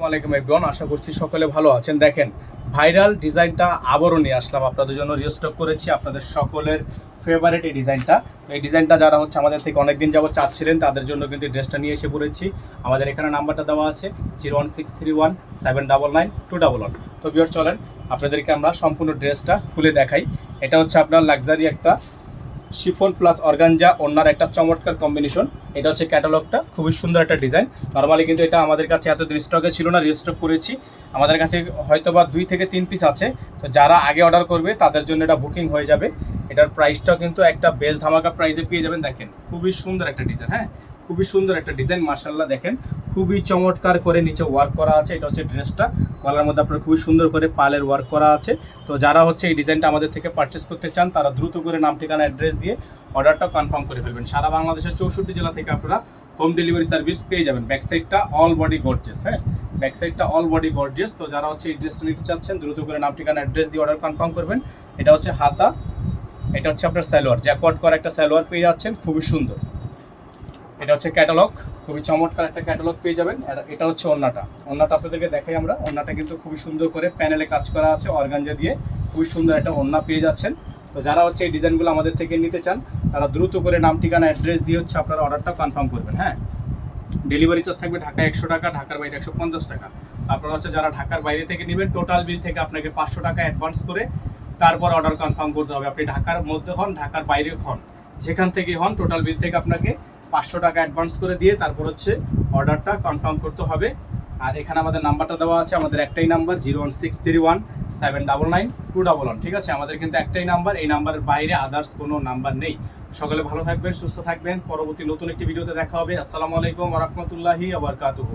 আসসালামু এভরিওয়ান, আশা করছি সকলে ভালো আছেন। দেখেন, ভাইরাল ডিজাইনটা আবারও নিয়ে আসলাম আপনাদের জন্য, রিস্টক করেছি আপনাদের সকলের ফেভারিট এই ডিজাইনটা। তো এই ডিজাইনটা যারা আমাদের থেকে অনেকদিন যাবত চাচ্ছিলেন তাদের জন্য কিন্তু ড্রেসটা নিয়ে এসে পড়েছি। আমাদের এখানে নাম্বারটা দেওয়া আছে 01631799211। তো ভিউয়ার চলেন আপনাদেরকে আমরা সম্পূর্ণ ড্রেসটা খুলে দেখাই। এটা হচ্ছে আপনার লাক্সারি একটা শিফন প্লাস অর্গানজা ওনার একটা চমৎকার কম্বিনেশন। এটা হচ্ছে ক্যাটালগটা, খুবই সুন্দর একটা ডিজাইন। নর্মালি কিন্তু এটা আমাদের কাছে এতদিন স্টকে ছিল না, রিস্টক করেছি। আমাদের কাছে হয়তোবা 2 থেকে 3 পিস আছে। তো যারা আগে অর্ডার করবে তাদের জন্য এটা বুকিং হয়ে যাবে। এটার প্রাইসটাও কিন্তু একটা বেশ ধামাকা প্রাইসে পেয়ে যাবেন। দেখেন খুবই সুন্দর একটা ডিজাইন, হ্যাঁ খুবই সুন্দর একটা ডিজাইন, মাশাআল্লাহ। দেখেন খুবই চমৎকার করে নিচে ওয়ার্ক করা আছে। এটা হচ্ছে ড্রেসটা, গলার মধ্যে আপনার খুবই সুন্দর করে পালের ওয়ার্ক করা আছে। তো যারা এই ডিজাইনটা আমাদের থেকে পারচেস করতে চান তারা দ্রুত করে নাম ঠিকানা অ্যাড্রেস দিয়ে অর্ডারটা কনফার্ম করে ফেলবেন। সারা বাংলাদেশের 64 জেলা থেকে আপনারা হোম ডেলিভারি সার্ভিস পেয়ে যাবেন। ব্যাক সাইডটা অল বডি গর্জিয়াস, হ্যাঁ ব্যাক সাইডটা অল বডি গর্জিয়াস। তো যারা এই ড্রেসটা নিতে চাচ্ছেন দ্রুত করে নাম ঠিকানা অ্যাড্রেস দিয়ে অর্ডার কনফার্ম করবেন। এটা হচ্ছে হাতা, এটা হচ্ছে আপনার সালোয়ার, জ্যাকওয়ার্ড করা একটা সালোয়ার পেয়ে যাচ্ছেন, খুবই সুন্দর। এটা হচ্ছে ক্যাটালগ, খুবই চমৎকার একটা ক্যাটালগ পেয়ে যাবেন। এটা হচ্ছে ওন্নাটা আপনাদেরকে দেখাই আমরা। ওন্নাটা কিন্তু খুবই সুন্দর করে প্যানেলে কাজ করা আছে অর্গানজা দিয়ে, খুবই সুন্দর একটা ওন্না পেয়ে যাচ্ছেন। তো যারা এই ডিজাইনগুলো আমাদের থেকে নিতে চান তারা দ্রুত করে নাম ঠিকানা অ্যাড্রেস দিয়ে আপনারা অর্ডারটা কনফার্ম করবেন। হ্যাঁ, ডেলিভারি চার্জ থাকবে ঢাকায় 100 টাকা, ঢাকার বাইরে 150 টাকা। আপনারা যারা ঢাকার বাইরে থেকে নেবেন টোটাল বিল থেকে আপনাকে 500 টাকা অ্যাডভান্স করে তারপর অর্ডার কনফার্ম করতে হবে। আপনি ঢাকার মধ্যে হন, ঢাকার বাইরে হন, যেখান থেকে হন টোটাল বিল থেকে আপনাকে 500 টাকা অ্যাডভান্স করে দিয়ে তারপর অর্ডারটা কনফার্ম করতে হবে। আর এখানে আমাদের নাম্বারটা দেওয়া আছে, আমাদের একটাই নাম্বার 01631799211। ঠিক আছে, আমাদের কিন্তু একটাই নাম্বার, এই নাম্বারের বাইরে আদার্স কোনো নাম্বার নেই। সকলে ভালো থাকবেন, সুস্থ থাকবেন। পরবর্তী নতুন একটি ভিডিওতে দেখা হবে। আসসালামু আলাইকুম ওয়া রাহমাতুল্লাহি ওয়া বারাকাতুহু।